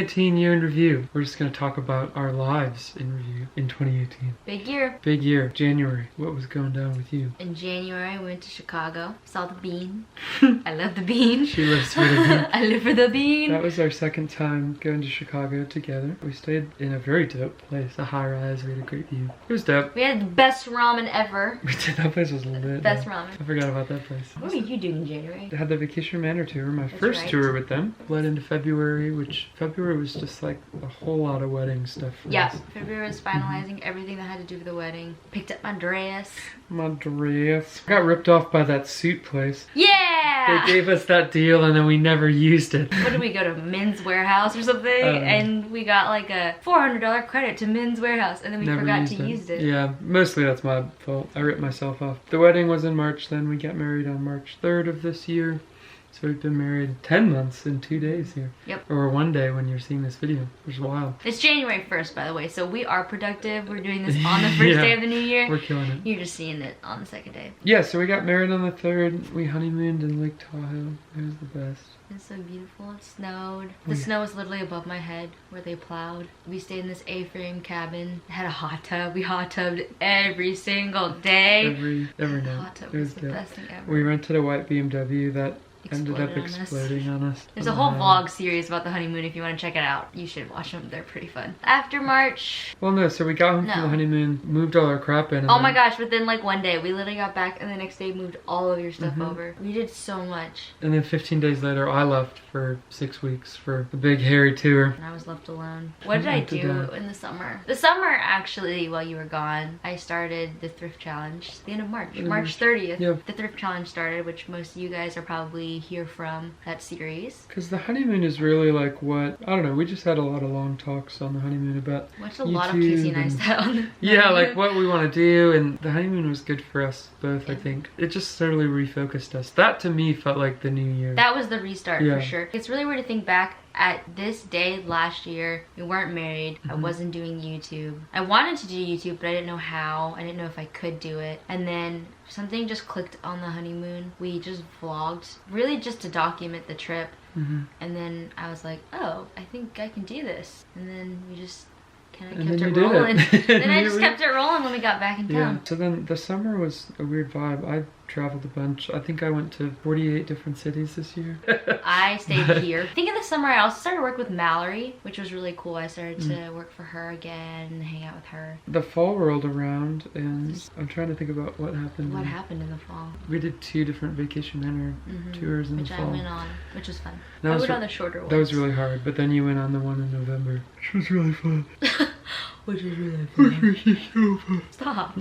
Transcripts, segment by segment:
2018 year in review. We're just gonna talk about our lives in review in 2018. Big year. Big year. January. What was going down with you? In January, I went to Chicago. Saw the bean. I love the bean. She lives for the bean. I live for the bean. That was our second time going to Chicago together. We stayed in a very dope place. A high rise. We had a great view. It was dope. We had the best ramen ever. We did. That place was lit. Best ramen. I forgot about that place. What were you doing in January? I had the Vacation Manor tour, my That's first right. tour with them. Led into February, which February was just like a whole lot of wedding stuff for Yeah, us. February was finalizing everything that had to do with the wedding. Picked up my dress. My dress. Got ripped off by that suit place. Yeah! They gave us that deal and then we never used it. What did we go to Men's Warehouse or something? And we got like a $400 credit to Men's Warehouse and then we Never forgot used to use it. Yeah, mostly that's my fault. I ripped myself off. The wedding was in March then. We got married on March 3rd of this year. So we've been married 10 months in 2 days here. Yep. Or one day when you're seeing this video, which is wild. It's January 1st, by the way, so we are productive. We're doing this on the first day of the new year. We're killing it. You're just seeing it on the second day. Yeah, so we got married on the 3rd. We honeymooned in Lake Tahoe. It was the best. It's so beautiful. It snowed. The snow was literally above my head where they plowed. We stayed in this A-frame cabin. It had a hot tub. We hot tubbed every single day. Every The night. hot tub It was was the dope. best thing ever. We rented a white BMW that ended up Exploded on us. exploding on us. There's a whole vlog series about the honeymoon if you want to check it out. You should watch them. They're pretty fun. After March. Well, no, so we got home from No. the honeymoon, moved all our crap in. And Oh my then- gosh, within like one day. We literally got back and the next day moved all of your stuff Mm-hmm. over. We did so much. And then 15 days later, I left for 6 weeks for the big hairy tour. And I was left alone. What did I After do that. in the summer? The summer, actually, while you were gone, I started the Thrift Challenge. The end of March. March 30th. Yeah. The Thrift Challenge started, which most of you guys are probably here from that series. Because the honeymoon is really like what, I don't know, we just had a lot of long talks on the honeymoon about Watched a lot of YouTube Casey and I and- on the yeah, like honeymoon. what we want to do, and the honeymoon was good for us both, I think. It just totally refocused us. That to me felt like the new year. That was the restart Yeah. for sure. It's really weird to think back at this day last year. We weren't married. I wasn't doing YouTube. I wanted to do YouTube, but I didn't know how. I didn't know if I could do it. And then something just clicked on the honeymoon. We just vlogged, really just to document the trip. Mhm. And then I was like, oh, I think I can do this. And then we just kind of And kept then it you did it. rolling. Then I You just really- kept it rolling when we got back in Yeah, town. so then the summer was a weird vibe. I traveled a bunch. I think I went to 48 different cities this year. I stayed here. I think in the summer I also started work with Mallory, which was really cool. I started to work for her again and hang out with her. The fall rolled around and I'm trying to think about what happened. What happened in the fall? We did 2 different Vacation Manor tours in Which the I fall. went on, which was fun. That I was went re- on the shorter ones. That was really hard, but then you went on the one in November, which was really fun. Which was really fun. Stop.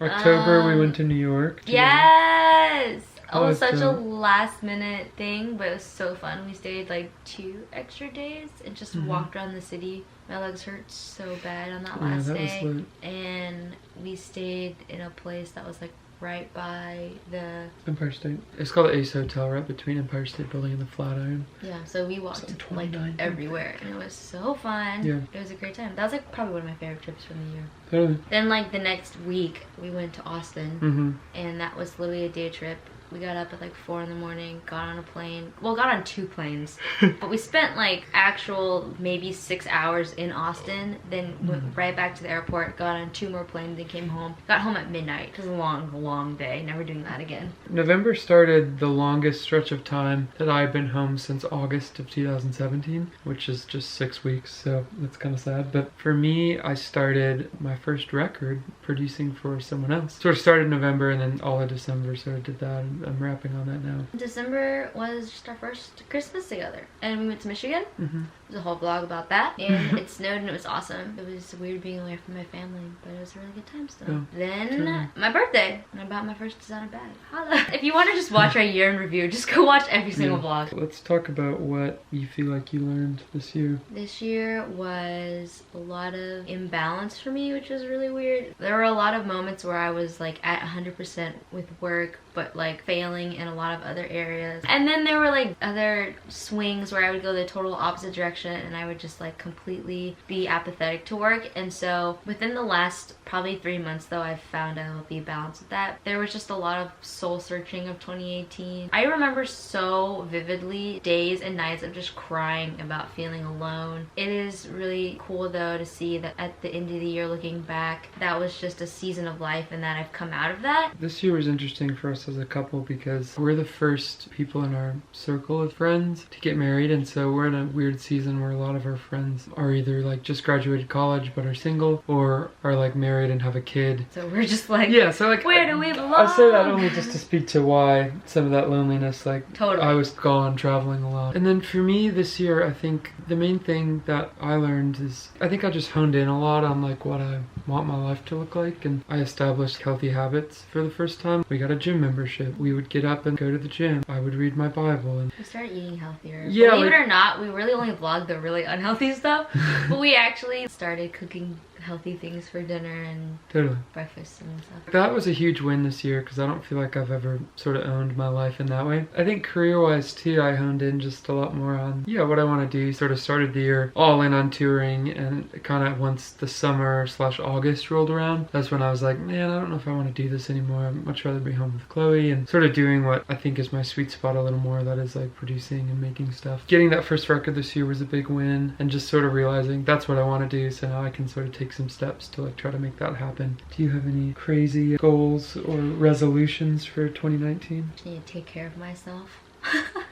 October we went to New York. Yes! Oh, it was But, such a last minute thing, but it was so fun. We stayed like 2 extra days and just walked around the city. My legs hurt so bad on that last that was day. lit. And we stayed in a place that was like right by the... Empire State. It's called the Ace Hotel, right between Empire State Building and the Flatiron. Yeah, so we walked Some like 29. everywhere and it was so fun. Yeah. It was a great time. That was like probably one of my favorite trips from the year. Totally. Then like the next week we went to Austin Mm-hmm. and that was literally a day trip. We got up at like 4 in the morning, got on a plane. Well, got on 2 planes. But we spent like actual maybe 6 hours in Austin, then went right back to the airport, got on 2 more planes, then came home. Got home at midnight. It was a long, long day. Never doing that again. November started the longest stretch of time that I've been home since August of 2017, which is just 6 weeks, so that's kind of sad. But for me, I started my first record producing for someone else. So it started in November and then all of December, so I did that, and I'm wrapping on that now. December was just our first Christmas together. And we went to Michigan. Mm-hmm. There's a whole vlog about that. And it snowed and it was awesome. It was weird being away from my family, but it was a really good time still. Yeah, Then, totally. my birthday. And I bought my first designer bag. Holla. If you want to just watch our year in review, just go watch every single vlog. Let's talk about what you feel like you learned this year. This year was a lot of imbalance for me, which was really weird. There were a lot of moments where I was like at 100% with work, but like failing in a lot of other areas. And then there were like other swings where I would go the total opposite direction and I would just like completely be apathetic to work. And so within the last probably 3 months though, I've found a healthy balance with that. There was just a lot of soul searching of 2018. I remember so vividly days and nights of just crying about feeling alone. It is really cool though to see that at the end of the year, looking back, that was just a season of life and that I've come out of that. This year was interesting for us as a couple because we're the first people in our circle of friends to get married, and so we're in a weird season where a lot of our friends are either like just graduated college but are single, or are like married and have a kid. So we're just like, yeah, so like, where do we belong? I say that only just to speak to why some of that loneliness, like totally. I was gone traveling a lot. And then for me this year, I think the main thing that I learned is I think I just honed in a lot on like what I want my life to look like, and I established healthy habits for the first time. We got a gym membership. We would get up and go to the gym. I would read my Bible, and we started eating healthier. Yeah, believe it or not, we really only vlogged the really unhealthy stuff, but we actually started cooking healthy things for dinner and totally breakfast and stuff. That was a huge win this year because I don't feel like I've ever sort of owned my life in that way. I think career-wise too, I honed in just a lot more on what I want to do. Sort of started the year all in on touring, and kind of once the summer / August rolled around, that's when I was like, man, I don't know if I want to do this anymore. I'd much rather be home with Chloe and sort of doing what I think is my sweet spot a little more, that is like producing and making stuff. Getting that first record this year was a big win, and just sort of realizing that's what I want to do, so now I can sort of take some steps to like try to make that happen. Do you have any crazy goals or resolutions for 2019? I need to take care of myself.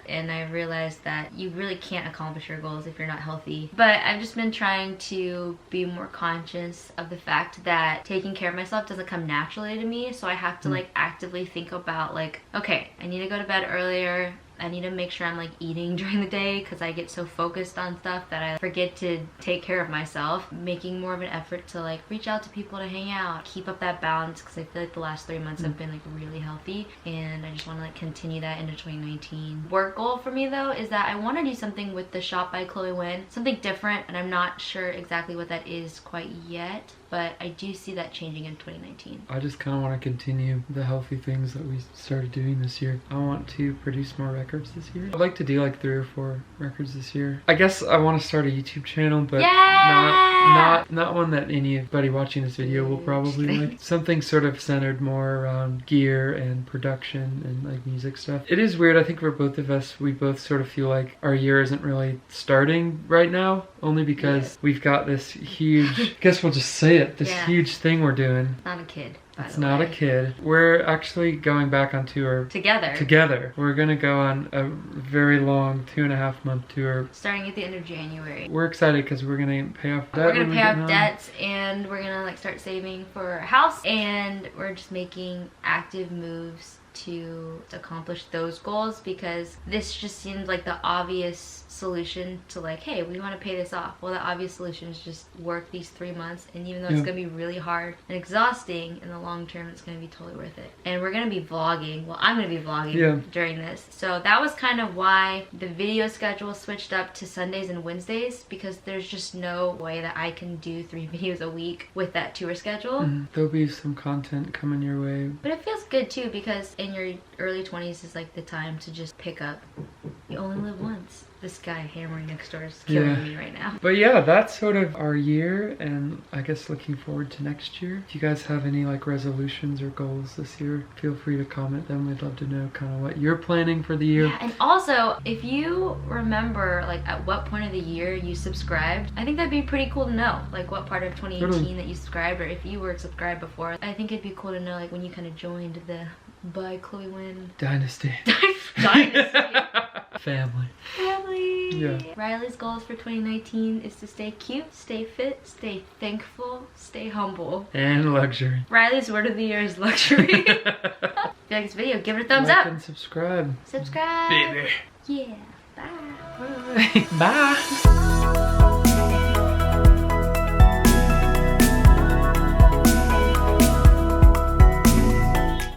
And I realized that you really can't accomplish your goals if you're not healthy. But I've just been trying to be more conscious of the fact that taking care of myself doesn't come naturally to me. So I have to like actively think about like, okay, I need to go to bed earlier. I need to make sure I'm like eating during the day because I get so focused on stuff that I forget to take care of myself. Making more of an effort to like reach out to people to hang out, keep up that balance, because I feel like the last 3 months have been like really healthy, and I just want to like continue that into 2019. Work goal for me though is that I want to do something with the Shop by Chloe Wynn, something different, and I'm not sure exactly what that is quite yet, but I do see that changing in 2019. I just kind of want to continue the healthy things that we started doing this year. I want to produce more records this year. I'd like to do like 3 or 4 records this year. I guess I want to start a YouTube channel, but not one that anybody watching this video will probably like. Something sort of centered more around gear and production and like music stuff. It is weird, I think for both of us, we both sort of feel like our year isn't really starting right now, only because we've got this huge, I guess we'll just say it, this huge thing we're doing. Not a kid. It's not a kid. We're actually going back on tour. Together. We're gonna go on a very long 2.5 month tour. Starting at the end of January. We're excited because we're gonna pay off debt. We're gonna pay off debts, and we're gonna like start saving for a house, and we're just making active moves to accomplish those goals, because this just seems like the obvious solution to like, hey, we want to pay this off. Well, the obvious solution is just work these 3 months, and even though it's gonna be really hard and exhausting, in the long term it's gonna be totally worth it. And we're gonna be vlogging. Well, I'm gonna be vlogging during this, so that was kind of why the video schedule switched up to Sundays and Wednesdays, because there's just no way that I can do 3 videos a week with that tour schedule. There'll be some content coming your way, but it feels good too, because in your early 20s is like the time to just pick up. You only live once. This guy hammering next door is killing me right now. But yeah, that's sort of our year, and I guess looking forward to next year. If you guys have any like resolutions or goals this year, feel free to comment them. We'd love to know kind of what you're planning for the year. Yeah, and also, if you remember like at what point of the year you subscribed, I think that'd be pretty cool to know. Like what part of 2018 that you subscribed, or if you were subscribed before. I think it'd be cool to know like when you kind of joined the by Chloe Wynn Dynasty. Dynasty. Family. Yeah. Riley's goals for 2019 is to stay cute, stay fit, stay thankful, stay humble. And luxury. Riley's word of the year is luxury. If you like this video, give it a thumbs up. And subscribe. Subscribe. Baby. Yeah. Bye. Bye.